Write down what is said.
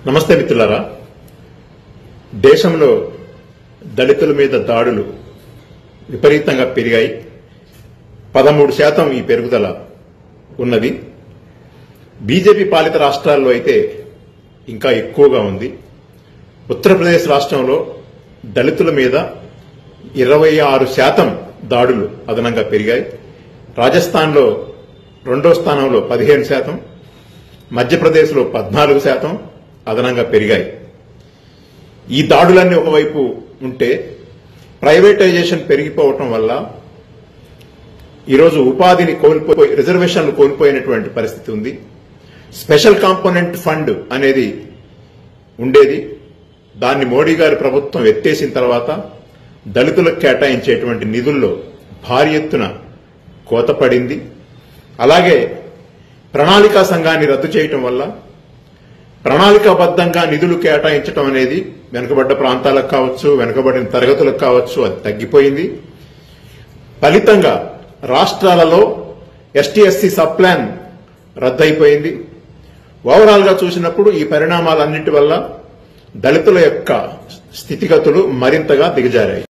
నమస్తే మిత్రులారా. దేశంలో దళితుల మీద దాడులు విపరీతంగా పెరిగాయి. 13% ఈ పెరుగుదల ఉన్నది. బీజేపీ పాలిత రాష్ట్రాల్లో అయితే ఇంకా ఎక్కువగా ఉంది. ఉత్తరప్రదేశ్ రాష్ట్రంలో దళితుల మీద 26% దాడులు అదనంగా పెరిగాయి. రాజస్థాన్లో రెండో స్థానంలో 15%, మధ్యప్రదేశ్లో 14% అదనంగా పెరిగాయి. ఈ దాడులన్నీ ఒకవైపు ఉంటే ప్రైవేటైజేషన్ పెరిగిపోవటం వల్ల ఈరోజు ఉపాధిని కోల్పోయి రిజర్వేషన్లు కోల్పోయినటువంటి పరిస్థితి ఉంది. స్పెషల్ కాంపోనెంట్ ఫండ్ అనేది ఉండేది. దాన్ని మోడీ గారి ప్రభుత్వం ఎత్తేసిన తర్వాత దళితులకు కేటాయించేటువంటి నిధుల్లో భారీ ఎత్తున కోత పడింది. అలాగే ప్రణాళికా సంఘాన్ని రద్దు చేయటం వల్ల ప్రణాళికాబద్దంగా నిధులు కేటాయించడం అనేది వెనుకబడ్డ ప్రాంతాలకు కావచ్చు, వెనుకబడిన తరగతులకు కావచ్చు, అది తగ్గిపోయింది. ఫలితంగా రాష్ట్రాలలో ఎస్టీ ఎస్సీ సబ్ ప్లాన్ రద్దయిపోయింది. ఓవరాల్ గా చూసినప్పుడు ఈ పరిణామాలన్నింటి వల్ల దళితుల యొక్క స్థితిగతులు మరింతగా దిగజారాయి.